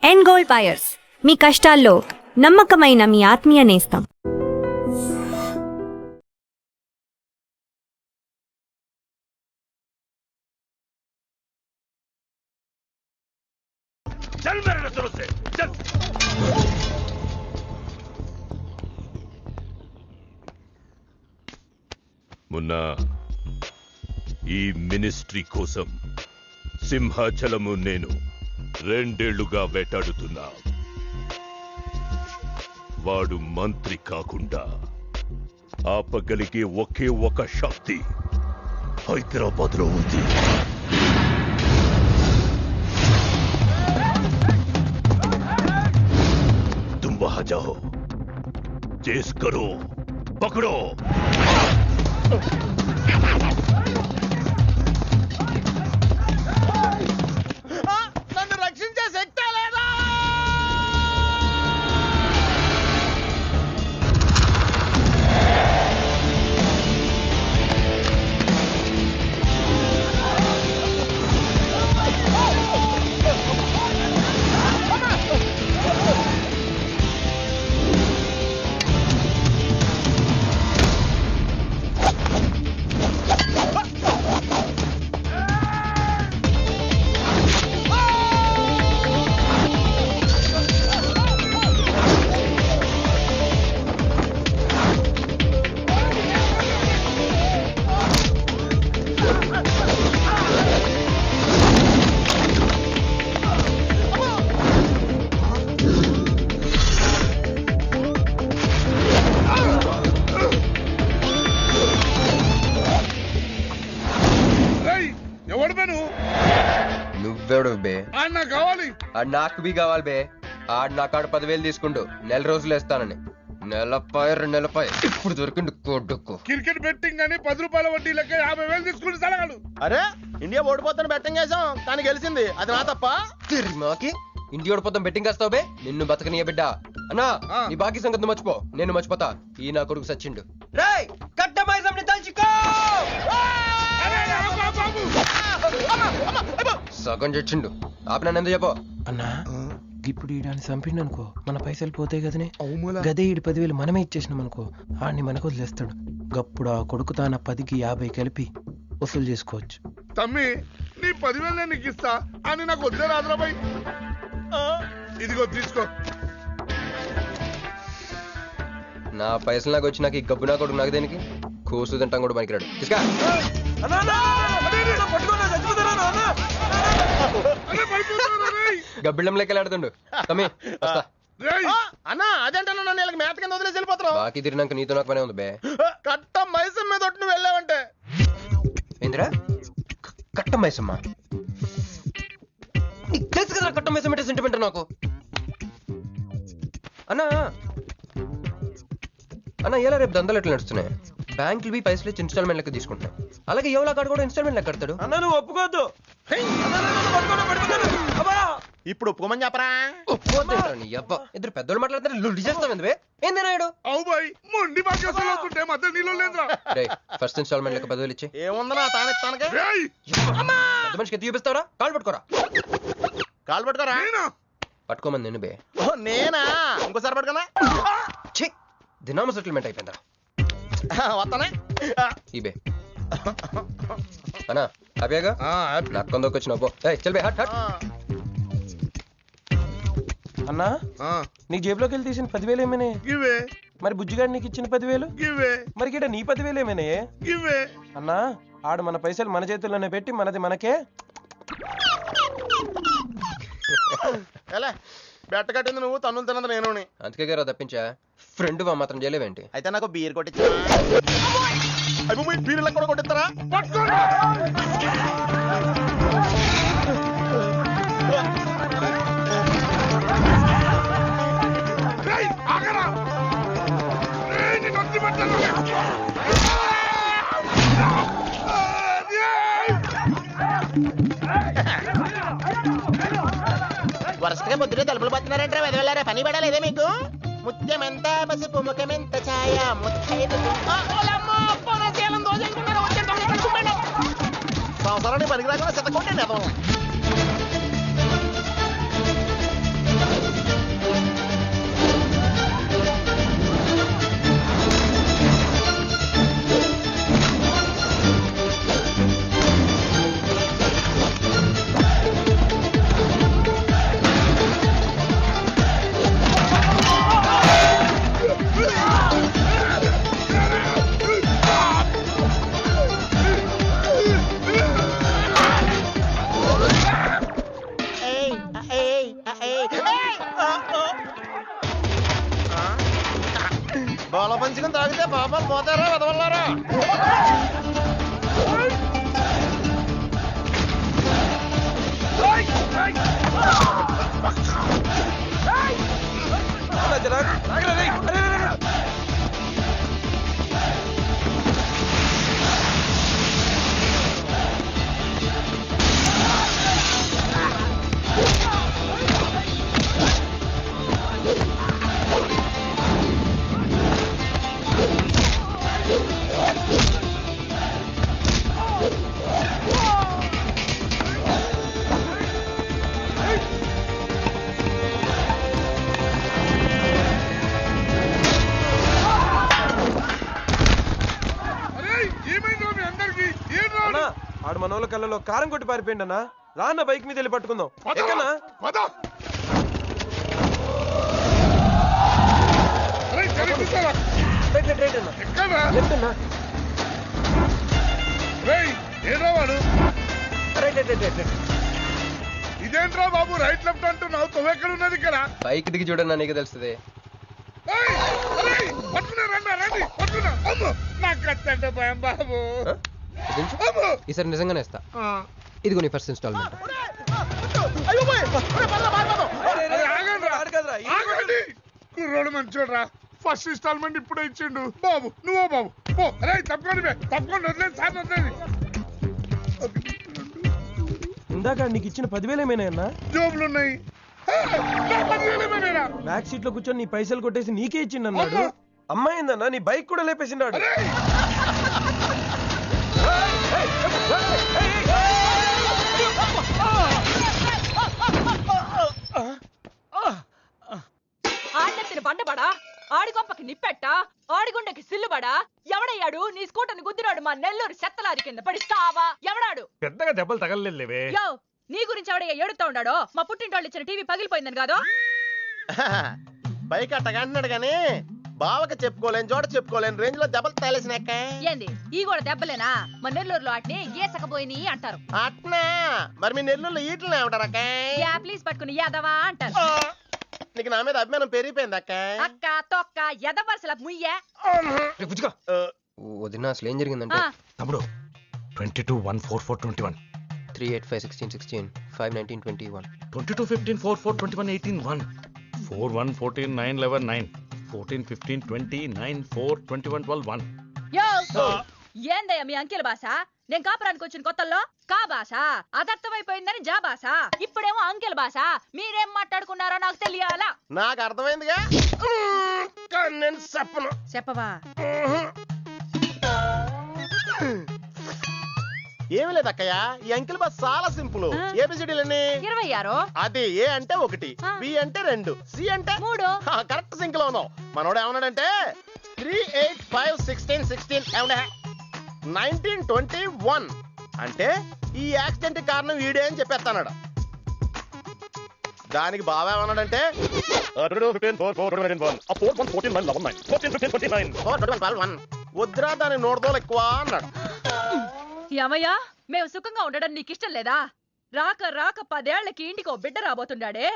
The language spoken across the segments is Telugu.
ఎండ్ గోల్డ్ బయర్స్, మీ కష్టాల్లో నమ్మకమైన మీ ఆత్మీయ నేస్తం. మొన్న ఈ మినిస్ట్రీ కోసం సింహాచలము నేను 2 ఏళ్లుగా వేటాడుతున్నా. వాడు మంత్రి కాకుండా ఆపగలిగే ఒకే ఒక శక్తి హైదరాబాద్ లో ఉంది. तुम वहां जाओ, चेस करो, पकड़ो. నన్ను రక్షించే శక్తి లేదా? నువ్వెవడు బే? కావాలి నాకు బి కావాలి బే. ఆడు నా కాడ 10,000 తీసుకుంటూ 4 రోజులు వేస్తానని. నెలపై 2 నెలపై ఇప్పుడు దొరికిండు కొడుకు. క్రికెట్ బెట్టింగ్ అని 10 రూపాయల వడ్డీ లెక్క 50,000 తీసుకుని సలహాలు. అరే ఇండియా ఓడిపోతాను బెట్టింగ్ వేసాం కానీ గెలిచింది, అది నా తప్ప? మాకి ఇంటి ఓడిపోతాం బెట్టింగ్ వేస్తావు బే? నిన్ను బతకనియ బిడ్డ. అన్నా నీ బాకీ సంగతి మర్చిపో, నేను మర్చిపోతా. ఈ నా కొడుకు సచ్చిండు. రేయ్ కట్టమైజంని తలుచుకో. సగం చచ్చిండు. ఆపనా ఎందుకు చెప్పో అన్నా. ఇప్పుడు ఈడాన్ని చంపిండు అనుకో, మన పైసలు పోతాయి కదనే. గదే 10,000 మనమే ఇచ్చేసినాం అనుకో, ఆడిని మనకు వదిలేస్తాడు. గప్పుడు ఆ కొడుకు తాన 10కి 50 కలిపి వసూలు చేసుకోవచ్చు. తమ్మి నీ 10,000 నేను నీకు ఇస్తా అని నాకు వద్దే రాదురాబాయ్. ఇదిగో తీసుకో. నా పైసలు నాకు వచ్చి నాకు ఈ గబ్బు నా కొడుకు నాకు దేనికి? కూసు తింటాం కూడా పనికిరాడు. తీసుకా గబ్బిళ్ళం లెక్కలాడుతుండు. తమ్మి వస్తా. అన్నా అదేంటన్నా నన్ను వీళ్ళకి మేత కింద వదిలేసి వెళ్ళిపోతారు. బాకీ తిరిగినాక నీతో నాకు పనే ఉంది బే. కట్ట మైసం మీద ఒట్టు నువ్వు వెళ్ళావంటే. ఏందిరా కట్ట మైసమ్మా? నీకు తెలుసు కదా కట్ట మైసం అంటే సెంటిమెంట్ నాకు. అన్నా అన్న ఎలా రేపు దందాలు ఎట్లా నడుస్తున్నాయి? బ్యాంకులు బి పైసలు ఇచ్చి ఇన్స్టాల్మెంట్ లెక్క తీసుకుంటున్నాయి. అలాగే ఎవలా కాడు కూడా ఇన్స్టాల్మెంట్ లెక్క కడతాడు. అన్నా నువ్వు ఒప్పుకోద్దు. ఇప్పుడు ఒప్పుకోమని చెప్పరా? ఇద్దరు పెద్దోళ్ళు మాట్లాడుతున్నారు చేస్తాం ఎందువే? ఏంది నాయుడు? అవు బాయ్ మొండి బాకేసులు అవుతుంటే మధ్య నీళ్ళు లేదురా. ఫస్ట్ ఇన్స్టాల్మెంట్ లెక్క 10,000 ఇచ్చి. ఏముందనా తానెత్తానకే పెద్ద మనిషికి ఎత్తి చూపిస్తావరా? కాళ్ళు పట్టుకోరా. కాలు పట్టుకోరా? పట్టుకోమని నేను బే. నేనా? ఇంకోసారి పట్టుకున్నా దినామ సెటిల్మెంట్ అయిపోయిందా? వస్తానే ఈ బే అన్నా హ్యాపీగా నాకు కొందరికి వచ్చిన పో. చల్ బే హట్ హట్. అన్నా నీకు జేబులోకి వెళ్ళి తీసిన 10,000 ఏమేనే? గివే. మరి బుజ్జిగాడు నీకు ఇచ్చిన 10,000? గివే. మరి గిడ నీ 10,000 ఏమేనే? గివే. అన్నా ఆడు మన పైసలు మన చేతుల్లోనే పెట్టి మనది మనకే. బెట్ట కట్టింది నువ్వు, తన్నులు తిన్నది నేను. అందుకే గారు తప్పించా. ఫ్రెండ్ మాత్రం చేయలేవేంటి? అయితే నాకు బీర్ కొట్టించా. బీర్ కూడా కొట్టిస్తారా? వరుసగా ముద్దులో తలుపులు పడుతున్నారంటే వెదవెళ్ళారా? పని పడలేదే మీకు? ముత్యమెంత పసుపు ముఖమెంత ఛాయ ముత్తైదు సంవత్సరాన్ని పనికి రాకుండా చెత్త కొట్టండి. బోల పంచుకుని తాగితే పాపం పోతారా వదవల్లారా. ఆడు మన వాళ్ళ కళ్ళలో కారం కొట్టి పారిపోయింది అన్న. రాన్న బైక్ మీద వెళ్ళి పట్టుకుందాం. ఎక్కనా ఇదేంట్రా బాబు రైట్ లెఫ్ట్ అంటున్నావు, తొవ్వెక్కడ ఉన్నది ఇక్కడ? బైక్ దిగి చూడన్నా నీకు తెలుస్తుంది. బాబు ఈసారి నిజంగానే ఇస్తా. ఇదిగో నీ ఫస్ట్ ఇన్స్టాల్మెంట్. కుర్రోడు మంచోడ్రా, ఫస్ట్ ఇన్స్టాల్మెంట్ ఇప్పుడే ఇచ్చిండు. బాబు నువ్వో బాబు పో. అరే తప్పకుండా తప్పకుండా వదిలేదు సార్, వదిలేదు. ఇందాక నీకు ఇచ్చిన 10,000 ఏమైనా? జోబులు ఉన్నాయి. బ్యాక్ సీట్ లో కూర్చొని నీ పైసలు కొట్టేసి నీకే ఇచ్చిండు అన్నాడు. అమ్మాయిందన్నా నీ బైక్ కూడా లేపేసిండాడు. ఆడెత్తిన బండబడా, ఆడి గొప్పకి నిప్పెట్ట, ఆడిగుండకి సిల్లుబడా, ఎవడయ్యాడు నీ స్కూటర్ని గుద్దినాడు మా నెల్లూరు చెత్తలారి కింద పడిస్తావా? ఎవడాడు? పెద్దగా దెబ్బలు తగలలేవే. యో నీ గురించి ఎవడయ్యా ఏడుతా ఉన్నాడో? మా పుట్టింటోళ్ళు ఇచ్చిన టీవీ పగిలిపోయిందని కాదు. బైక్ అట్టగంటున్నాడు గానీ బావకి చెప్పుకోలేని చోట చెప్పుకోలేని రేంజ్ లో దెబ్బలు తేలేసినాక. ఏంది ఈ కూడా దెబ్బలేనా? మా నెల్లూరులో ఆటిని గీసకపోయిని అంటారు. అట్నా మరి మీ నెల్లూరులో ఈటలు ఏమంటారక్క? యా ప్లీజ్ పట్టుకుని యాదవా అంటారు. నీకు నా మీద అభిమానం పెరిగిపోయింది అక్క. అక్క తొక్క ఎదవరుసల ముయ్యే. వదిన అసలు ఏం జరిగిందంటే తమ్ముడు 22-1-4-4-21 385-16-16 5-19-21 22-15-4-4-21-18-1 4-1-14-9-11-9 14-15-20-9-4-21-12-1. యో ఏందయ్యా మీ అంకెల భాష? నేను కాపురానికి వచ్చిన కొత్తల్లో కా భాష అదర్థమైపోయిందని జా భాష, ఇప్పుడేమో అంకెల భాష. మీరేం మాట్లాడుకున్నారో నాకు తెలియాలా? నాకు అర్థమైందిగా, నేను చెప్పను. చెప్పవా? ఏమి లేదు అక్కయ్య, ఈ అంకిల్ బస్ చాలా సింపుల్. ఏబిసిడీలన్నీ 26. అది ఏ అంటే 1, బి అంటే 2, సి అంటే 3. కరెక్ట్ సింక్ లో ఉన్నావు. మనోడు ఏమన్నాడంటే 3-8-5-16-16 ఏమన్నా 19-21 అంటే ఈ యాక్సిడెంట్ కారణం వీడే అని చెప్పేస్తాడు. దానికి బాగా ఏమన్నాడంటే 4-1-14-9-11-9 వద్దురా దాని నోడదోలు ఎక్కువ అన్నాడు. ఏమయ్యా మేము సుఖంగా ఉండడం నీకు ఇష్టం లేదా? రాక రాక 10 ఏళ్లకి ఇంటికో బిడ్డ రాబోతుండాడే.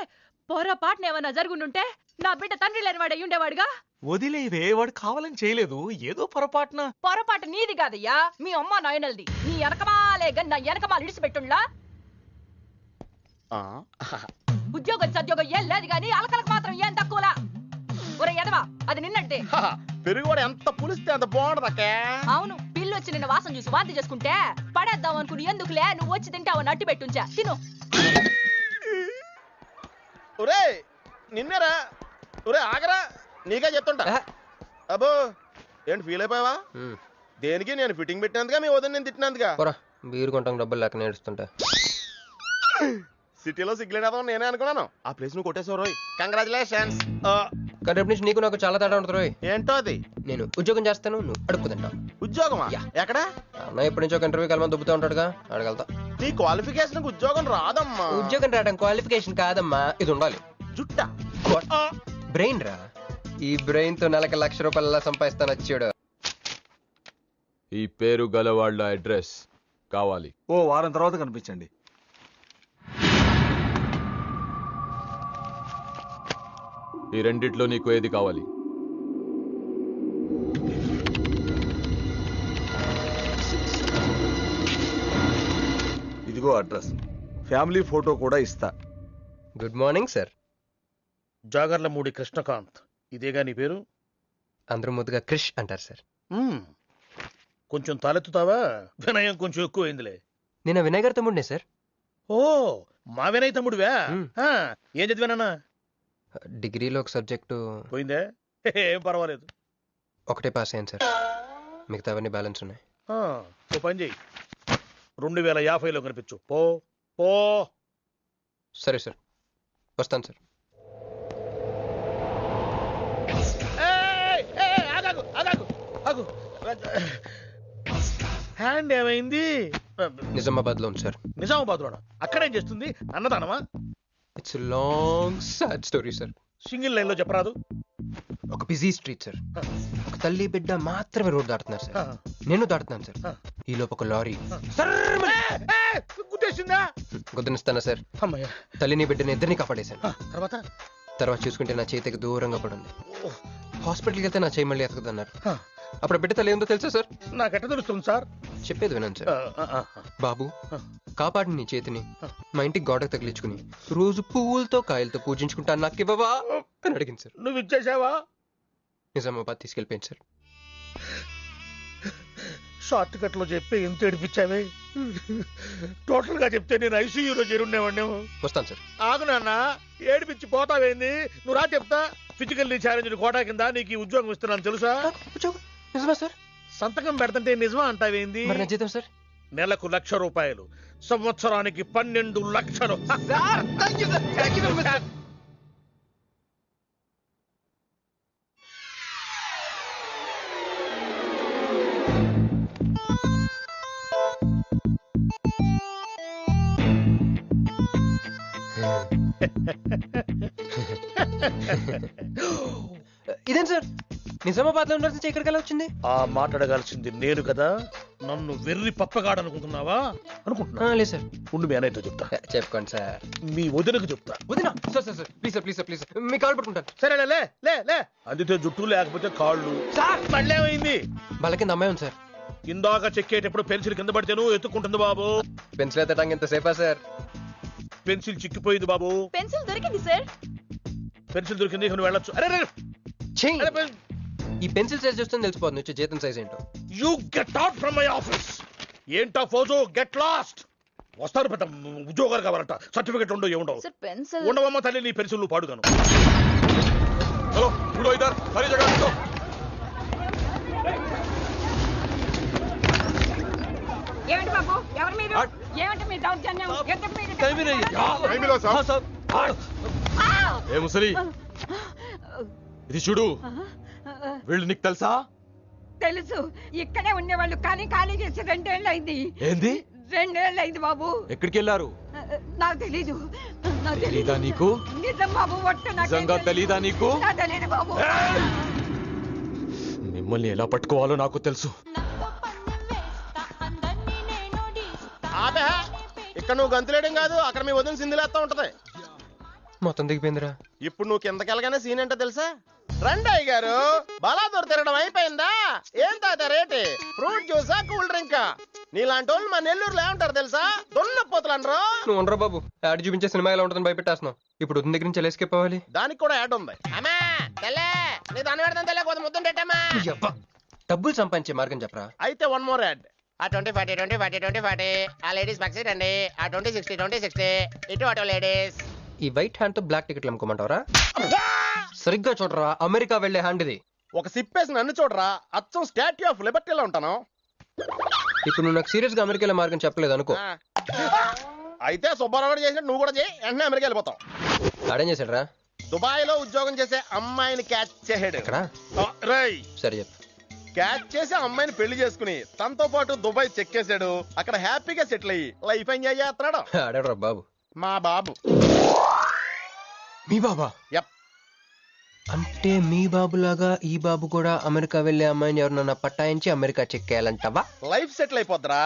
పొరపాటున ఏమన్నా జరుగుండుంటే నా బిడ్డ తండ్రి లేని వాడు అయ్యుండేవాడుగా. వదిలేవే, వాడు కావాలని చేయలేదు, ఏదో పొరపాటున. పొరపాటు నీది కాదయ్యా, మీ అమ్మ నాయనల్ది. నీ వెనకమాలే గన్న వెనకమాల ఇడిచిపెట్టుండ్లా. ఉద్యోగం సద్యోగం ఏం లేదు గాని అలకలకు మాత్రం ఏం తక్కువలా. ఒరే ఎదవా, అది నిన్నట్టే. పెరుగు కూడా ఎంత పులిస్తే అంత బాగుంటది అక్క. అవును, పిల్లి వచ్చి నిన్న వాసన చూసి వాంతి చేసుకుంటే పడేద్దాం అనుకుని ఎందుకులే నువ్వు వచ్చి తింటావని అట్టి పెట్టుంచా. తిను. ఒరే నిన్నేరా, ఒరే ఆగరా, నీకే చెప్తుంటా. అబ్బో ఏంటి ఫీల్ అయిపోయావా? దేనికి? నేను ఫిట్టింగ్ పెట్టినందుగా, మీ వదిన నేను తిట్టినందుగా. బీరు కొంటాం డబ్బులు లేక నేడుస్తుంటా. సిటీలో సిగ్గులేదా నేనే అనుకున్నాను. ఆ ప్లేస్ నువ్వు కొట్టేసావు రోయ్, కంగ్రాచులేషన్స్. కానీ రేపు నుంచి నీకు నాకు చాలా తేడా ఉంటుంది రోయ్. ఏంటో అది? నేను ఉద్యోగం చేస్తాను, నువ్వు అడుక్కు తింటావు. ఉద్యోగమా? ఎక్కడ? అన్న ఎప్పటి నుంచో ఒక ఇంటర్వ్యూకి వెళ్ళమని దుబ్బుతూ ఉంటాడుగా, అడగలుగుతా. నీ క్వాలిఫికేషన్ ఉద్యోగం రాదమ్మా. ఉద్యోగం రావడం క్వాలిఫికేషన్ కాదమ్మా, ఇది ఉండాలి. జుట్ట బ్రెయిన్ రా. ఈ బ్రెయిన్ తో నెలకి ₹1,00,000 సంపాదిస్తాను వచ్చాడు. ఈ పేరు గల వాళ్ళ అడ్రస్ కావాలి. ఓ వారం తర్వాత కనిపించండి. ఈ రెండిట్లో నీకు ఏది కావాలి? ఇదిగో అడ్రస్, ఫ్యామిలీ ఫోటో కూడా ఇస్తా. Good morning sir. Jagarlamudi Krishnakanth, ఇదేగా నీ పేరు? అందరూ ముద్దుగా క్రిష్ అంటారు సార్. కొంచెం తలెత్తుతావా? వినయం కొంచెం ఎక్కువైందిలే. నేను వినయ్ గారి తమ్ముడినే సార్. ఓ, మా వినయ్ తమ్ముడివా? మ్. ఆ, ఏం చదివానా? డిగ్రీలో ఒక సబ్జెక్టు పోయిందే, ఏం పర్వాలేదు. ఒకటే పాస్ అయ్యాను సార్. మిగతావన్నీ బ్యాలెన్స్ ఉన్నాయి. ఓ పని చెయ్యి, 2050లో కనిపించు. పో పో. సరే సార్, వస్తాను సార్. ఏయ్, ఏయ్, ఆగాగు, ఆగాగు, ఆగు. హ్యాండ్ ఏమైంది? నిజామాబాద్లో ఉంది సార్. నిజామాబాద్లోనా? అక్కడేం చేస్తుంది? అన్నదానమా? It's long sad story sir. Single line లో చెప్పరాదు? ఒక బిజీ స్ట్రీట్ సార్. ఒక తల్లి బిడ్డ మాత్రమే రోడ్ దాటుతున్నారు సార్. నేను దాటుతున్నాను సార్. ఈ లోపు ఒక లారీ గుద్దేసిందా? గుద్దనిస్తానా సార్? అమ్మయ్య. తల్లిని బిడ్డని ఇద్దరిని కాపాడేశాను. తర్వాత తర్వాత చూసుకుంటే నా చేతికి దూరంగా పడింది. హాస్పిటల్కి వెళ్తే నా చేయి మళ్ళీ ఎతకదన్నారు. అప్పుడు బిడ్డ తల్లి ఏందో తెలుసా సార్? నాకెట్ట తెలుస్తుంది సార్? చెప్పేది వినండి సార్. బాబు, కాపాడి నీ చేతిని మా ఇంటికి గోడకు తగిలించుకుని రోజు పువ్వులతో కాయలతో పూజించుకుంటాను, నాకు ఇవ్వవా అని అడిగింది సార్. నువ్వు ఇచ్చేసావా? నిజామాబాద్ తీసుకెళ్ళిపోయింది సార్. షార్ట్ కట్ లో చెప్పి ఎంత ఏడిపించావే. టోటల్ గా చెప్తే నేను ఐసీయూలో చేరుండేవాడినేమో. వస్తాను సార్. ఆగు నాన్న, ఏడిపించి పోతావేంది? నువ్వు రా చెప్తా. ఫిజికల్లీ ఛాలెంజ్ కోటా కింద నీకు ఈ ఉద్యోగం ఇస్తున్నాను తెలుసా? నిజమా సార్? సంతకం పెడతంటే నిజమా అంటావేంది? మరి నా జీతం సార్? నెలకు ₹1,00,000, సంవత్సరానికి 12 లక్షలు. ఇదేం సార్, నిజామాబాద్ లో ఉండాల్సి ఇక్కడికి ఎలా వచ్చింది? ఆ మాట్లాడగాల్సింది నేను కదా. నన్ను వెర్రి పప్పగాడనుకుంటున్నావా? అనుకుంటున్నా. లేదు సార్. ఉండు, మీ అన్నయ్యతో చెప్తా. చెప్పుకోండి సార్. మీ వదినకు చెప్తా. వదినా? Sir sir sir, please sir, please sir, please sir, me call పట్టుకుంటాను. సరే లే లే లే. అందితే జుట్టు లేకపోతే కాళ్ళు. సార్ మళ్ళీ ఏమైంది? వాళ్ళ కింద అమ్మాయి ఉంది సార్. ఇందాక చెక్కేటప్పుడు పెన్సిల్ కింద పడితేను ఎత్తుకుంటుంది బాబు. పెన్సిల్ ఎత్తడానికి ఎంత సేపా సార్? పెన్సిల్ చిక్కిపోయింది బాబు. పెన్సిల్ దొరికింది సార్. పెన్సిల్ దొరికింది, నువ్వు వెళ్ళొచ్చు. అరే రే, ఛీ! ఈ పెన్సిల్ సైజ్ చూస్తే తెలిసిపోతుంది వచ్చే జీతం సైజ్ ఏంటో. You get out from my office. ఏంటా ఫోజో, గెట్ లాస్ట్. వస్తారు పెద్ద ఉద్యోగాలు కావాలంట, సర్టిఫికెట్ ఉండవు, ఏముండవు. సార్ పెన్సిల్ ఉండవమ్మ తల్లి, నీ పెన్సిల్ నువ్వు పాడుగాను. హలో, చూడో ఇద్దరు సరి జగన్. ఏమిటి బాబు, ఎవరు మీరు? ఏమిటి మీ దౌర్జన్యం? ఎందుకు మీరు ఏ ముసలి, ఇది చూడు. వీళ్ళు నీకు తెలుసా? తెలుసు, ఇక్కడే ఉండేవాళ్ళు, కానీ ఖాళీ చేసి 2 ఏళ్ళు అయింది. ఏంది? 2 ఏళ్ళు అయింది బాబు. ఎక్కడికి వెళ్ళారు? నాకు తెలీదు. తెలీదా నీకు? నిజం బాబు, ఒట్టు నిజంగా తెలీదా నీకు? తెలీదు బాబు. మిమ్మల్ని ఎలా పట్టుకోవాలో నాకు తెలుసు. ఆపే, ఇక్కడ నువ్వు గంతులేయడం కాదు, అక్కడ మీ వదిన సింధులేస్తా ఉంటది. మొత్తం దిగిపోయిందిరా. ఇప్పుడు నువ్వు కిందకెళ్ళగానే సీన్ ఏంటో తెలుసా? రండయ్య గారు, బలాదూర్ తిరగడం అయిపోయిందా? ఏం తాత రేటు? ఫ్రూట్ జ్యూసా, కూల్ డ్రింకా? నీలాంటి వాళ్ళు మా నెల్లూరులో ఏమంటారు తెలుసా? దొన్నపోతులు అనరు. నువ్వు ఉండరా బాబు, యాడ్ చూపించే సినిమా ఎలా ఉంటుందని భయపెట్టేస్తున్నావు. ఇప్పుడు వదిన దగ్గర నుంచి ఎలా ఎస్కేప్ అవ్వాలి? దానికి కూడా యాడ్ ఉంది. అమ్మా తెల్లే, నీ దాన్ని పెడతాను తెల్లే, కొంత ముద్దుంటేటమ్మా. డబ్బులు సంపాదించే మార్గం చెప్పరా. అయితే 1 more యాడ్. ఆ 20-40 20-40 20-40 ఆ లేడీస్ పక్షి రండి. ఆ 20-60 20-60 ఇటు అటు లేడీస్. ఈ వైట్ హ్యాండ్ తో బ్లాక్ టికెట్లు అమ్ముకోమంటావరా? సరిగ్గా చూడరా, అమెరికా వెళ్లే హ్యాండ్ ఇది. ఒక సిప్పేసి నన్ను చూడరా, అచ్చం స్టాట్యూ ఆఫ్ లిబర్టీలో ఉంటాను. ఇప్పుడు నువ్వు నాకు సీరియస్ గా అమెరికా మార్గం చెప్పలేదు అనుకో. అయితే సుబ్బారావు చేసినట్టు నువ్వు కూడా చేయి, వెంటనే అమెరికా వెళ్ళిపోతావు. ఆడేం చేశాడరా? దుబాయ్ లో ఉద్యోగం చేసే అమ్మాయిని క్యాచ్ చేసాడు. ఎక్కడ? రేయ్, సరే చెప్పు. క్యాచ్ చేసి అమ్మాయిని పెళ్లి చేసుకుని తనతో పాటు దుబాయ్ చెక్కేశాడు. అక్కడ హ్యాపీగా సెటిల్ అయ్యి లైఫ్ ఎంజాయ్ చేస్తున్నాడు. ఆడాడు బాబు. మా బాబు. మీ బాబా? యప్. అంటే మీ బాబు లాగా ఈ బాబు కూడా అమెరికా వెళ్లే అమ్మాయిని ఎవరినన్నా పట్టాయించి అమెరికా చెక్కేయాలంటావా? లైఫ్ సెటిల్ అయిపోద్రా.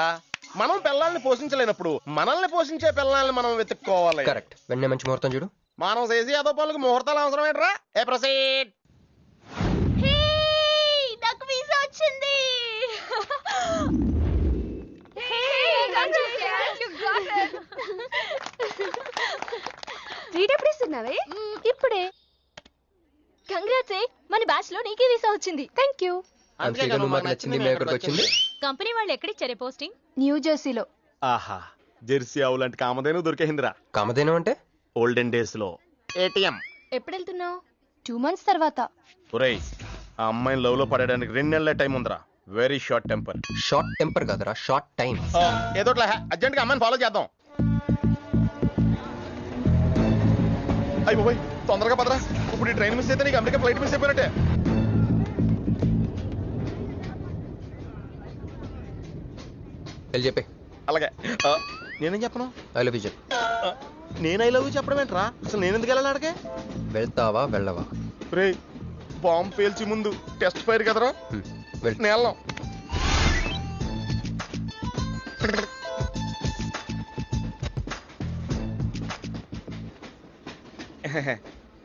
మనం పిల్లల్ని పోషించలేనప్పుడు మనల్ని పోషించే పిల్లల్ని మనం వెతుక్కోవాలి. కరెక్ట్. వెంటనే మంచి ముహూర్తం చూడు. మనం చేసి అదో పనులకు ముహూర్తాలు అవసరం ఏంట్రా? ఏ ప్రొసీడ్. నాకు వీసా వచ్చింది. స్వీట్ ఎప్పుడు ఇస్తున్నావే? ఇప్పుడే. కంగ్రాట్స్, మన బ్యాచ్ లో నీకే వీసా వచ్చింది. Thank you. అందుకే కదా మాకు నచ్చింది మీ ఎక్కడికి వచ్చింది. కంపెనీ వాళ్ళు ఎక్కడిచ్చారే పోస్టింగ్? న్యూ జెర్సీలో. ఆహా, జెర్సీ ఆవు లాంటి కామధేను దొరికేసిందిరా కామధేను అంటే ఓల్డెన్ డేస్ లో. ఏటీఎం. ఎప్పుడు వెళ్తున్నావు? 2 months తర్వాత. ఒరేయ్, ఆ అమ్మాయిని లవ్ లో పడడానికి 2 నెలల టైం ఉందిరా. Very short temper. Short temper కదరా, షార్ట్ టైం. ఏదో అర్జెంట్ గా అమ్మాయిని ఫాలో చేద్దాం. అయ్యి పోయి తొందరగా పదరా. ఇప్పుడు ఈ ట్రైన్ మిస్ అయితే నీకు అమెరికా ఫ్లైట్ మిస్ అయిపోయినట్టే. వెళ్ళి చెప్పే. అలాగే. నేనేం చెప్పను? ఐ లవ్ యూ చెప్పు. నేను ఐ లవ్ యూ చెప్పడం ఏంట్రా? అసలు నేను ఎందుకు వెళ్ళాలి అడిగే? వెళ్తావా వెళ్ళవా? రే, బాంబు పేల్చి ముందు టెస్ట్ ఫైర్ కదరా. వెళ్ళు. నేను వెళ్ళాం.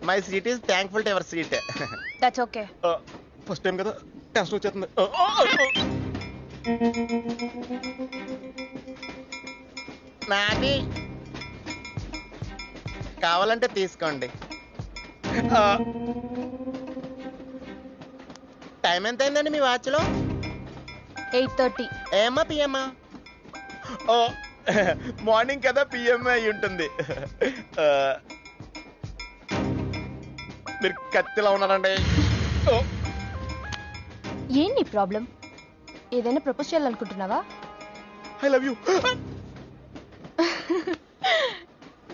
My seat is thankful to ever seat. That's okay. First time కదా, టెన్షన్ వచ్చేస్తుంది. నాది కావాలంటే తీసుకోండి. టైం ఎంత అయిందండి మీ వాచ్లో? 8:30. ఏమా పిఎమ్మా? ఓ, మార్నింగ్ కదా, పిఎం అయి ఉంటుంది. మీరు కత్తిలా ఉన్నారండి. ఏం నీ ప్రాబ్లం? ఏదైనా ప్రపోజ్ చేయాలనుకుంటున్నావా? I love you.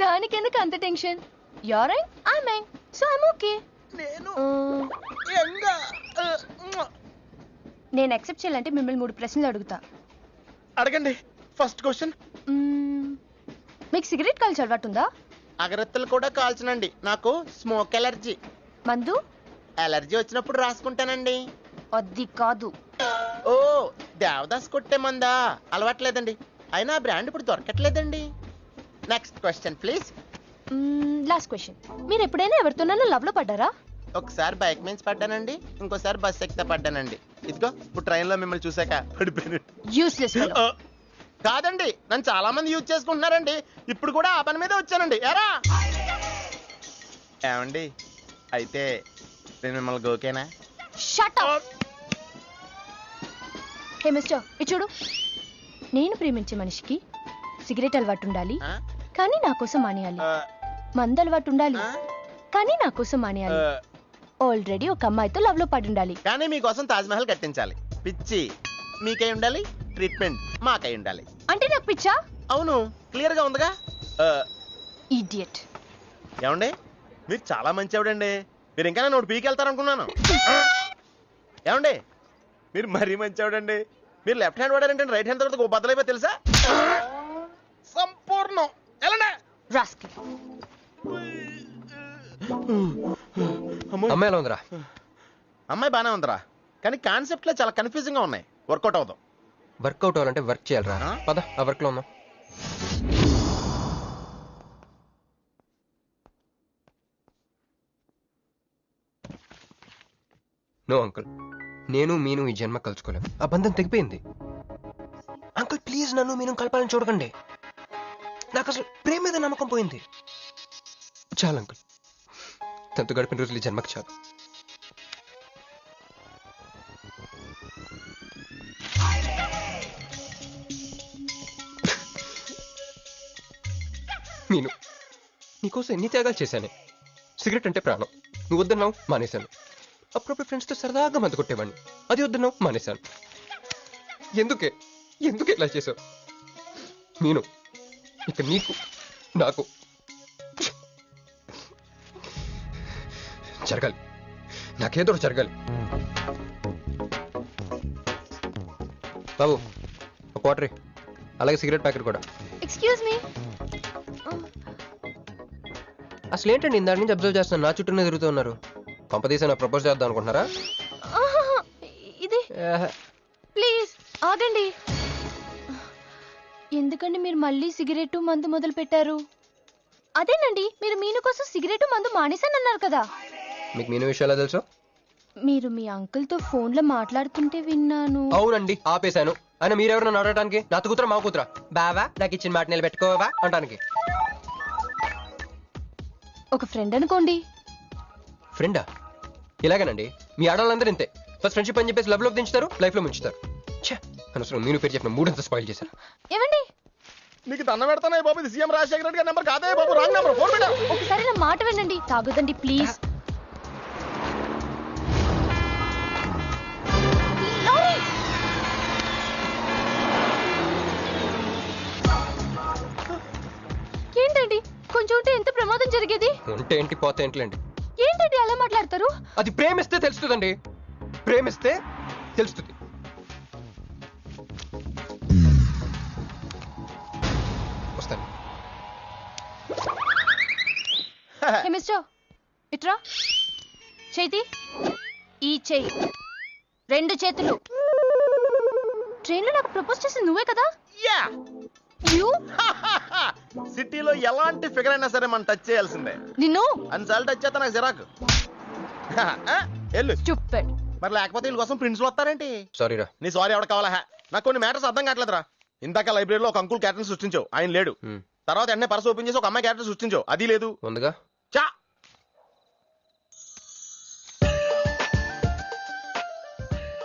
దానికి ఎందుకు అంత tension? You're young, I'm young, so I'm okay. నేను నేను యాక్సెప్ట్ చేయాలంటే మిమ్మల్ని 3 ప్రశ్నలు అడుగుతా. అడగండి. First question. మీకు సిగరెట్ కాల్చి అలవాటు ఉందా? అగరత్తులు కూడా కాల్చనండి. నాకు స్మోక్ ఎలర్జీ. మందు? ఎలర్జీ వచ్చినప్పుడు రాసుకుంటానండి. అది కాదు. ఓ, దేవదాస్ కొట్టే మందా? అలవాట్లేదండి. అయినా బ్రాండ్ ఇప్పుడు దొరకట్లేదండి. Next question please. Last question. మీరు ఎప్పుడైనా ఎవరితోనైనా లవ్ లో పడ్డారా? ఒకసారి బైక్ మీద పడ్డానండి, ఇంకోసారి బస్ ఎక్కితే పడ్డానండి. ఇదిగో ఇప్పుడు ట్రైన్ లో మిమ్మల్ని చూసాక పడిపోయాను. Useless fellow. కాదండి, నన్ను చాలా మంది యూజ్ చేసుకుంటున్నారండి. ఇప్పుడు కూడా ఆ పని మీద వచ్చానండి. ఎరా ఏమండి, అయితే నేను మిమ్మల్ని గోకేనా? Shut up. హే మిస్టర్, ఇది చూడు. నేను ప్రేమించే మనిషికి సిగరెట్ అలవాటు ఉండాలి, కానీ నా కోసం మానేయాలి. మందు అలవాటు ఉండాలి, కానీ నా కోసం మానేయాలి. ఆల్రెడీ ఒక అమ్మాయితో లవ్ లో పడి ఉండాలి, కానీ మీకోసం తాజ్ మహల్ కట్టించాలి. పిచ్చి మీకై ఉండాలి, ట్రీట్మెంట్ మాకై ఉండాలి. అంటే నాకు పిచ్చా? అవును, క్లియర్ గా ఉందిగా. ఇడియట్. ఏమండి, మీరు చాలా మంచి ఆవిడండి. మీరు ఇంకా నన్ను పీకి వెళ్తారనుకున్నాను. ఏమండి, మీరు మరీ మంచి ఆవిడండి. మీరు లెఫ్ట్ హ్యాండ్ వాడారంటే రైట్ హ్యాండ్ తర్వాత బద్దలైపోయి తెలుసా? సంపూర్ణం. ఎలాండి రాస్కెల్. అమ్మాయి ఎలా ఉందిరా? అమ్మాయి బానే ఉందిరా, కానీ కాన్సెప్ట్ లో చాలా కన్ఫ్యూజింగ్ గా ఉన్నాయి. వర్కౌట్ అవుతాం. వర్కౌట్ అవ్వాలంటే వర్క్ చేయాలరా. పద, ఆ వర్క్ లో ఉన్నాం. నో అంకుల్, నేను మీను ఈ జన్మ కలుసుకోలేం. ఆ బంధం తెగిపోయింది. అంకుల్ ప్లీజ్, నన్ను మీను కలపాలని చూడకండి. నాకు అసలు ప్రేమ మీద నమ్మకం పోయింది. చాలు అంకుల్, తనతో గడిపిన రోజులు ఈ జన్మకు చాలు. మీను, నీకోసం ఎన్ని త్యాగాలు చేశాను. సిగరెట్ అంటే ప్రాణం, నువ్వు వద్దన్నావు, మానేశాను. అప్పుడప్పుడు ఫ్రెండ్స్తో సరదాగా మందు కొట్టేవాడిని, అది వద్దన్నావు, మానేశాను. ఎందుకే ఇలా చేసావు? మీను, ఇక నీకు నాకు జరగాలి, నాకేదో జరగాలి. బాబు, ఒక వాటర్, అలాగే సిగరెట్ ప్యాకెట్ కూడా. Excuse me. అసలు ఏంటండి ఇందాక నుంచి అబ్జర్వ్ చేస్తాను, నా చుట్టూనే తిరుగుతూ ఉన్నారు. పంపదీసా నా ప్రపోజ్ చేద్దాం అనుకుంటున్నారా? ఇది ప్లీజ్ ఆగండి. ఎందుకండి మీరు మళ్ళీ సిగరెట్ మందు మొదలు పెట్టారు? అదేనండి, మీరు మీను కోసం సిగరెట్ మందు మానేశానన్నారు కదా. మీకు మీను విషయాలు తెలుసు? మీరు మీ అంకుల్ తో ఫోన్ లో మాట్లాడుతుంటే విన్నాను. అవునండి, ఆపేశాను. ఆయన మీరెవరన్నా అడగడానికి? నా కూతురా మా కూతురా? బావా నాకు ఇచ్చిన మాట నిలబెట్టుకోవా అంటానికి. ఒక ఫ్రెండ్ అనుకోండి. ఫ్రెండా? ఇలాగేనండి, మీ ఆడవాళ్ళందరూ ఇంతే. ఫస్ట్ ఫ్రెండ్షిప్ అని చెప్పేసి లవ్ లో దించుతారు, లైఫ్ లో ముంచుతారు. అనవసరం మీను పేరు చెప్పిన మూడంతా స్పాయిల్ చేశారు. ఏమండి, నీకు దండం పెడతానే బాబు, ఇది సీఎం రాజశేఖర రెడ్డి గారి నెంబర్ కాదే బాబు, రాంగ్ నెంబర్. ఫోన్ పెట్టా. ఒకసారి నా మాట వినండి. తాగొద్దండి ప్లీజ్. ఏంటండి, కొంచెం ఉంటే ఎంత ప్రమాదం జరిగేది. ఉంటే ఏంటి, పోతే ఏంటిలేండి. ఏంటండి అలా మాట్లాడతారు? అది ప్రేమిస్తే తెలుస్తుందండి, ప్రేమిస్తే తెలుస్తుంది. వస్తాను. హే మిస్టర్, ఇట్రా. చేతి ఈ చెయ్యి, 2 చేతులు. ట్రైన్లో నాకు ప్రపోజ్ చేసింది నువ్వే కదా? యా. యూ సిటీలో ఎలాంటి ఫిగర్ అయినా సరే మనం టచ్ చేయాల్సిందే. నిన్ను అన్నిసార్లు టచ్ చేస్తా నాకు చిరాకు. వెళ్ళు. స్టూపిడ్. మరి లేకపోతే వీళ్ళ కోసం ప్రిన్సిపల్ వస్తారేంటి? సారీ రా. నీ సారీ ఎవడ కావాలా? నాకు కొన్ని మ్యాటర్స్ అర్థం కావట్లేదురా. ఇందాక లైబ్రరీలో ఒక అంకుల్ క్యారెక్టర్ సృష్టించావు, ఆయన లేడు. తర్వాత ఎన్నే పర్స్ ఓపెన్ చేసి ఒక అమ్మాయి క్యారెక్టర్ సృష్టించావు, అది లేదు. ఉందిగా. చా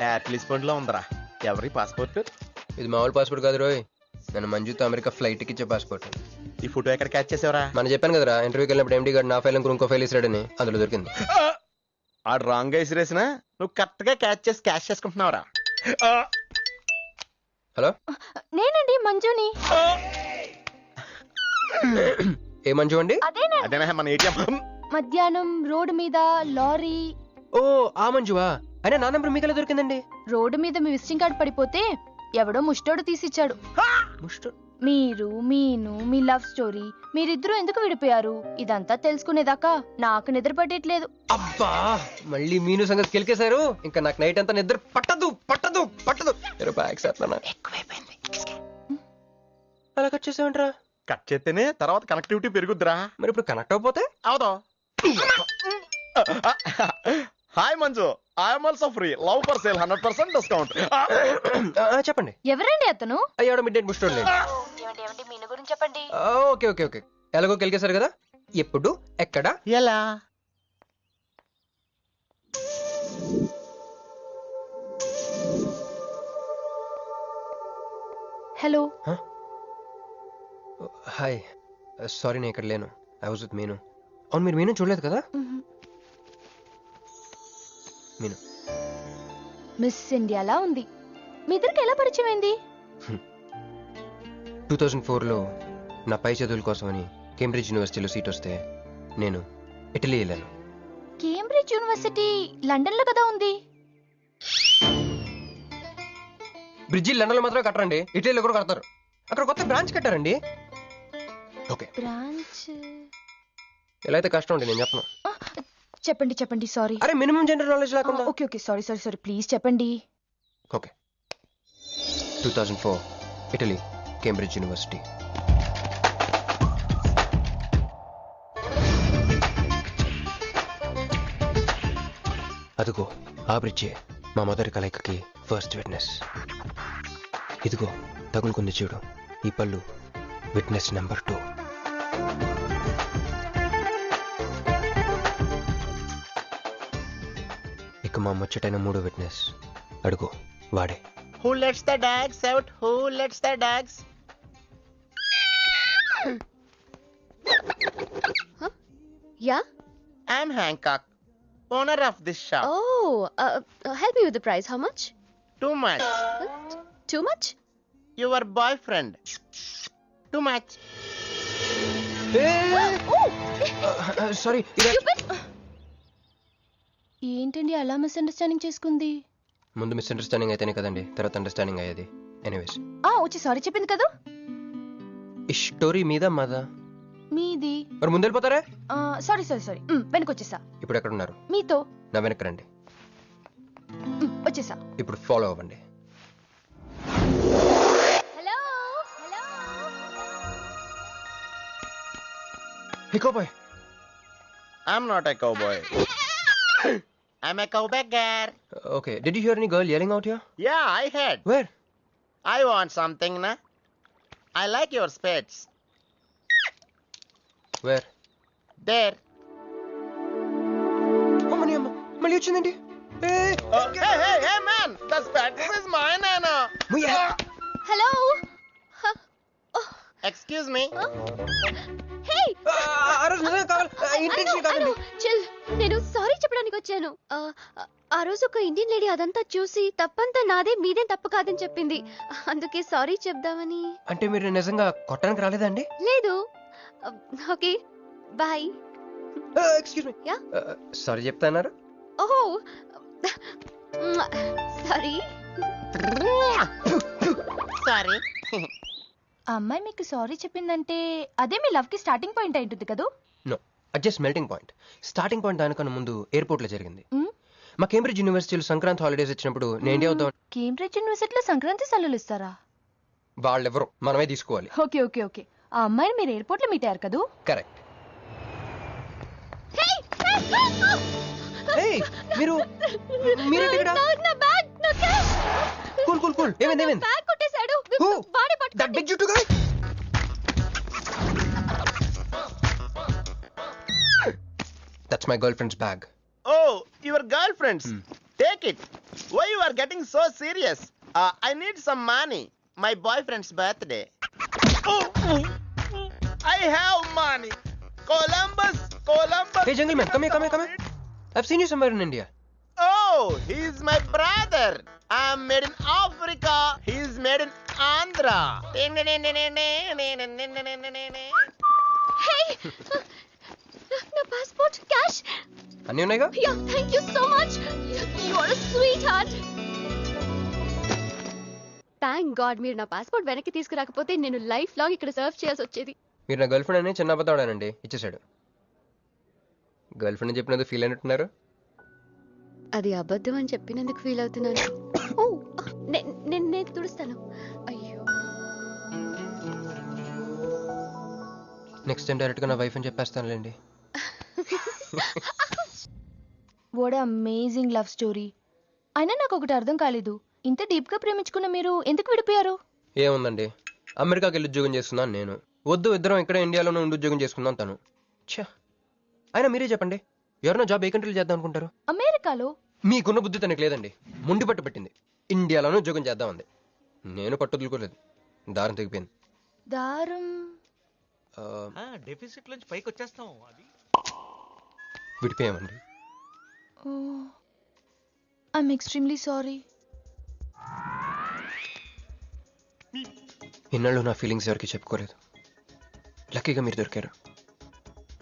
యాట్లీస్ పండ్లో ఉందరా. ఎవరి పాస్పోర్ట్? ఇది మామూలు పాస్పోర్ట్ కాదు రోయ్, నన్ను మంజుతో అమెరికా ఫ్లైట్ కి ఇచ్చే పాస్పోర్ట్. ఈ ఫోటో ఎక్కడ క్యాచ్ చేసావరా? మనం చెప్పాను కదరా, ఇంటర్వ్యూకి వెళ్ళినప్పుడు ఎండి గారు నా ఫైల్ ఇంకో ఫైల్ ఇస్తాడని, అందులో దొరికింది. ఆడు రాంగ్ గా ఇసిరేసిన నువ్వు కరెక్ట్ గా క్యాచ్ చేసి క్యాష్ చేసుకుంటున్నావురా. హలో, నేనండి మంజుని. ఏ మంజు అండి? అదేనా మన ఏటీఎం. మధ్యాహ్నం రోడ్డు మీద లారీ. ఓ ఆ మంజువా? అయినా నా నెంబర్ మీకెలా దొరికిందండి? రోడ్డు మీద మీ విజిటింగ్ కార్డ్ పడిపోతే ఎవడో ముష్టోడు తీసిచ్చాడు. మీరు మీను మీ లవ్ స్టోరీ, మీరిద్దరూ ఎందుకు విడిపోయారు, ఇదంతా తెలుసుకునేదాకా నాకు నిద్ర పట్టేట్లేదు. అబ్బా, మళ్ళీ మీను సంగతి కెలికేశారు. ఇంకా నాకు నైట్ అంతా నిద్ర పట్టదు పట్టదు పట్టదు. ఎక్కువైపోయింది. అలా కట్ చేసామంటారా? కట్ చేస్తేనే తర్వాత కనెక్టివిటీ పెరుగుద్దిరా. మరి ఇప్పుడు కనెక్ట్ అయిపోతే అవుదా? Hi Manju, I'm also free. Love for sale 100% discount. చెప్పండి. ఎవరండి అతను? అయ్యాడు మిడ్ నైట్ ముస్టోడ్ లేండి. మీను గురించి చెప్పండి. ఓకే ఓకే ఓకే, ఎలాగో కెలికేశారు కదా, ఎప్పుడు ఎక్కడ ఎలా? హలో. హాయ్, సారీ నేను ఇక్కడ లేను. ఐ వాజ్ విత్ మీను. అవును, మీరు మీను చూడలేదు కదా? మీను మిస్ ఇండియాలా ఉంది. మీ ఇద్దరికి ఎలా పరిచయం అయింది? 2004లో నా పై చదువుల కోసమని కేంబ్రిడ్జ్ యూనివర్సిటీలో సీట్ వస్తే నేను ఇటలీ వెళ్ళాను. కేంబ్రిడ్జ్ యూనివర్సిటీ లండన్ లో కదా ఉంది. బ్రిడ్జి లండన్ లో మాత్రమే కట్టరండి, ఇటలీలో కూడా కడతారు. అక్కడ కొత్త బ్రాంచ్ కట్టారండి. ఓకే, బ్రాంచ్ ఎలా అయితే కష్టం అండి, నేను చెప్పను. చెప్పండి చెప్పండి. సారీ. అరే మినిమం జనరల్ నాలెడ్జ్ లేకుండా. Okay okay, sorry sorry sorry, please చెప్పండి. Okay, 2004 Italy, Cambridge university. అదిగో ఆ బ్రిడ్జే మా మొదటి కలయికకి ఫస్ట్ విట్నెస్. ఇదిగో తగులుకుంది చూడు ఈ పళ్ళు, విట్నెస్ నెంబర్ 2. ఇక మా ముచ్చటైన 3వ విట్నెస్, అడుగు వాడే. Who lets the dogs out? Who lets the dogs? Yeah. I'm Hancock, owner of this shop. Oh, help me with the price. How much? Too much. Too much? Your boyfriend. Too much. Sorry. ఏంటండి అలా మిస్అండర్స్టాండింగ్ చేసుకుంది? ముందు మిస్అండర్స్టాండింగ్ అయితేనే కదండి తర్వాత అండర్స్టాండింగ్ అయ్యేది. ఎనీవేస్, వచ్చి సారీ చెప్పింది కదా. ఈ స్టోరీ మీద మాదా? మీది. మరి ముందు వెళ్ళిపోతారా? సారీ సారీ సారీ, వెనకొచ్చేసా. ఇప్పుడు ఎక్కడ ఉన్నారు? మీతో. నా వెనక్కి రండి. వచ్చేసా. ఇప్పుడు ఫాలో అవ్వండి. Hello. Pick up, boy. I'm not a cowboy. I'm a cowbagger. Okay. Did you hear any girl yelling out here? Yeah, I heard. Where? I want something, na? I like your spades. Where? There. అమ్మని అమ్మ మళ్ళీ వచ్చిందండి. Hey, man! The spades is mine, Anna. Hello Excuse me. హే ఆ రోజు నిజంగా కావాలి. ఇంటెన్షన్ కాదండి. చిల్, నేను సారీ చెప్పడానికి వచ్చాను. ఆ రోజు ఒక ఇండియన్ లేడీ అదంతా చూసి తప్పంతా నాదే మీదేం తప్పు కాదని చెప్పింది. అందుకే సారీ చెప్దామని. అంటే మీరు నిజంగా కొట్టడానికి రాలేదా అండి? లేదు. Okay bye. Excuse me. Yeah? Sorry చెప్తాన్నారు. ఓహో సారీ. Sorry. ఆ అమ్మాయి మీకు సారీ చెప్పిందంటే అదే మీ లవ్ కి స్టార్టింగ్ పాయింట్ అయి ఉంటుంది కదా? నో, అది just melting point. Starting point దానికన్నా ముందు ఎయిర్పోర్ట్ లో జరిగింది. మా కేంబ్రిడ్జ్ యూనివర్సిటీలో సంక్రాంతి హాలిడేస్ ఇచ్చినప్పుడు నేను ఇండియా వద్దాం. కేంబ్రిడ్జ్ యూనివర్సిటీలో సంక్రాంతి సెలవులు ఇస్తారా? వాళ్ళెవరు, మనమే తీసుకోవాలి. Okay okay okay. ఆ అమ్మాయిని మీరు ఎయిర్పోర్ట్ లో మీట్ అయ్యారు కదా? కరెక్ట్. మీరేంటి ఇక్కడ? నా బ్యాగ్, నా క్యాష్. Cool cool cool. ఏమైంది ఏమైంది? బ్యాగ్ కొట్టేశాడు. Who? వాడే That పట్టుకోండి. big juttu guy? That's my girlfriend's bag. Oh, your girlfriend's. Take it. Why you are getting so serious? I need some money. My boyfriend's birthday. Oh, I have money. Columbus. Hey, jungle man, come here. I've seen you somewhere in India. Oh, he's my brother. I'm made in Africa. He's made in Andhra. Hey! నా పాస్పోర్ట్, క్యాష్. అన్నీ ఉన్నాయిగా? Yeah, thank you so much. You are a sweetheart. Thank God మీరు నా పాస్పోర్ట్ వెనక్కి తీసుకురాకపోతే నేను లైఫ్ లాంగ్ ఇక్కడ సర్వ్ చేయాల్సి వచ్చేది. మీరు నా గర్ల్ ఫ్రెండ్ అని చిన్న అబద్ధాడానండి, ఇచ్చేసాడు. గర్ల్ ఫ్రెండ్ చెప్పినందుకు ఫీల్ అయినట్టున్నారు. అది అబద్ధం అని చెప్పినందుకు ఫీల్ అవుతున్నాను. ఓ నేను తుడుస్తాను. అయ్యో, నెక్స్ట్ టైం డైరెక్ట్ గా నా వైఫ్ అని చెప్పేస్తానులేండి. What amazing love story. అయినా నాకు ఒకటి అర్థం కాలేదు, ఇంత డీప్ గా ప్రేమించుకున్న మీరు ఎందుకు విడిపోయారు? ఏముందండి, అమెరికాకి వెళ్ళి ఉద్యోగం చేస్తున్నాను నేను. వద్దు, ఇద్దరం ఇక్కడ ఇండియాలోనే ఉండి ఉద్యోగం చేసుకుందాం తను. ఛా, అయినా మీరే చెప్పండి, ఎవరైనా జాబ్ ఏ కంట్రీలో చేద్దాం అనుకుంటారు? అమెరికాలో. మీకున్న బుద్ధి తనకి లేదండి. ముండి పట్టు పెట్టింది, ఇండియాలోనే ఉద్యోగం చేద్దామంది. నేను పట్టుదలుకోలేదు, దారం తెగిపోయింది. దారం డెఫిసిట్ నుంచి పైకి వచ్చేస్తాం. అది విడిపోయామండి. I'm extremely sorry. ఇన్నాళ్ళు నా ఫీలింగ్స్ ఎవరికి చెప్పుకోలేదు. లక్కీగా మీరు దొరికారు.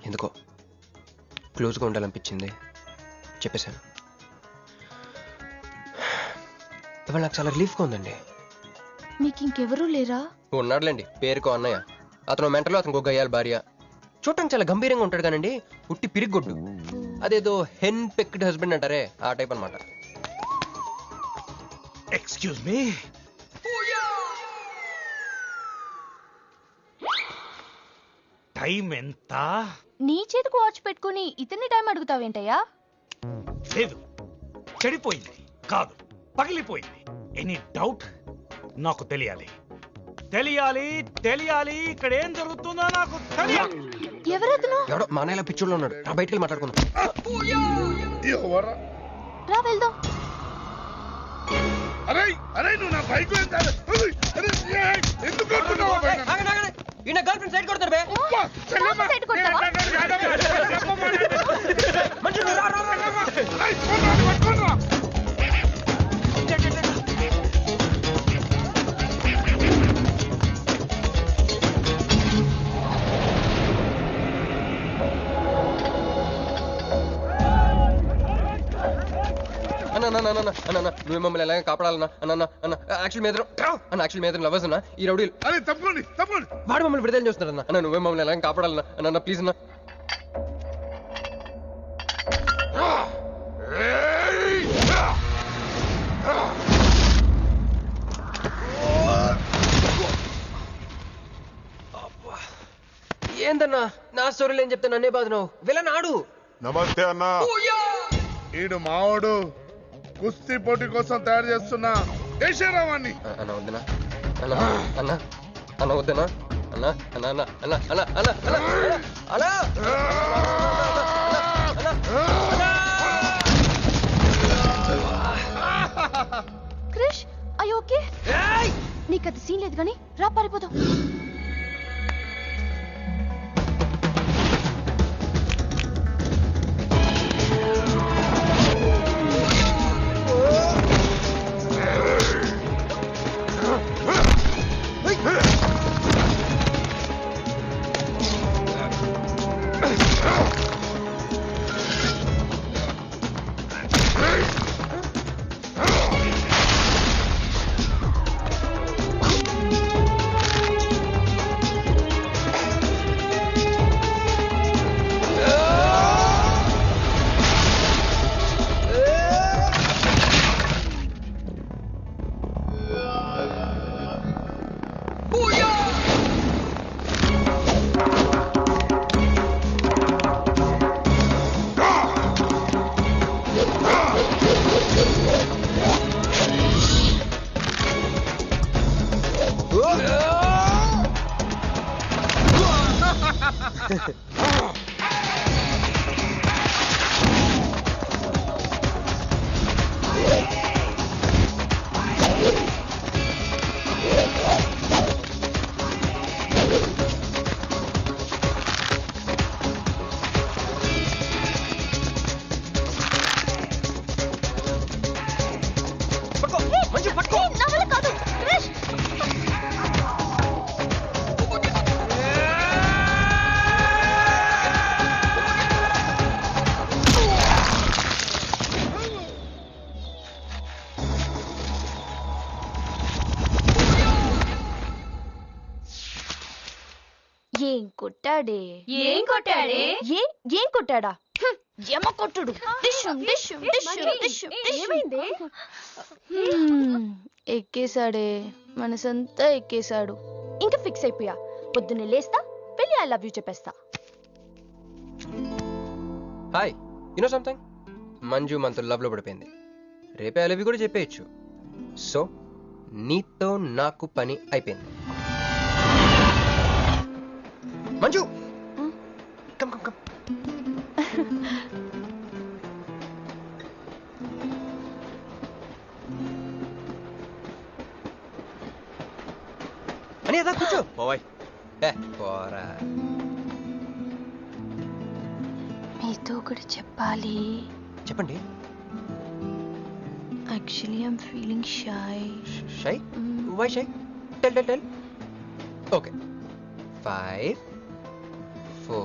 ఎందుకో క్లోజ్గా ఉండాలనిపించింది, చెప్పేశాను. ఇవాళ నాకు చాలా రిలీఫ్గా ఉందండి. మీకు ఇంకెవరూ లేరా? ఉన్నాడులేండి, పేరుకో అన్నయ్య. అతను మెంటలో, అతను గొయ్యాలి భార్య. చూడటానికి చాలా గంభీరంగా ఉంటాడు కానండి, ఉట్టి పిరిగొడ్డు. అదేదో హెన్ పెక్డ్ హస్బెండ్ అంటారే, ఆ టైప్ అనమాట. Excuse me. టైం ఎంత? నీ చేతికి వాచ్ పెట్టుకుని ఇతన్ని టైం అడుగుతావేంటయ్యా? లేదు, చెడిపోయింది కాదు, పగిలిపోయింది. Any doubt? నాకు తెలియాలి. ఇక్కడ ఏం జరుగుతుందో నాకు తెలియాలి. ఎవరతను? ఎవడో మా అన్నయ్యలా పిచ్చోళ్ళు ఉన్నాడు, రా బయటికి వెళ్ళి మాట్లాడుకున్నాం. రా వెళ్దాం. అరే నువ్వు నా బైక్ ఎందుకు కొడుతున్నావు? ఈయన గర్ల్ ఫ్రెండ్ సైడ్ కొడతారు బే. సైడ్ కొడతావా? నువ్వు మమ్మల్ని ఎలాగ కాపాడాలన్నా అన్న యాక్చువల్ మీద లవర్స్ అన్న ఈ రౌడీలు. అరే తప్పండి వాడు మమ్మల్ని విడుదల చేస్తున్నారన్న. అన్న నువ్వే మమ్మల్ని ఎలాగ కాపాడాలన్నా అన్న ప్లీజ్ అన్న. ఏందన్నా అన్నా నా స్టోరీలు ఏం చెప్తే నన్నే బాధ నువ్వు వెళ్ళనాడు. నమస్తే అన్నా. ఈడు మావాడు కుస్తీ పోటీ కోసం తయారు చేస్తున్నా యశరావాన్ని. అన్న వద్దనా అన్న అన్న అన్న వద్దనా అన్న అన్న అన్న అన్న అన్న అన్న అన్న క్రిష్ అయ్యో ఓకే నీకు అది సీన్ లేదు కానీ రా పారిపోదాం. ఏం కొట్టాడే ఏం కొట్టాడే? ఏం కొట్టాడా? యమ కొట్టుడు. డిష్షుం, డిష్షుం, డిష్షుం, డిష్షుం, డిష్షుం. ఎక్కేశాడే మనసంతా ఎక్కేశాడు. ఇంకా ఫిక్స్ అయిపోయా. పొద్దున్నే లేస్తా వెళ్ళి ఐ లవ్ యూ చెప్పేస్తా. హాయ్ యూనో సంథింగ్, మంజు మనతో లవ్ లో పడిపోయింది. రేపే ఐ లవ్ యూ కూడా చెప్పేయచ్చు. సో నీతో నాకు పని అయిపోయింది. Manju come come come. అని అదా కూర్చో. బాబాయ్ పోరా. మీతో ఒకటి చెప్పాలి. చెప్పండి. Actually I'm feeling shy. Shy? Why shy? Tell tell tell. Okay 5 4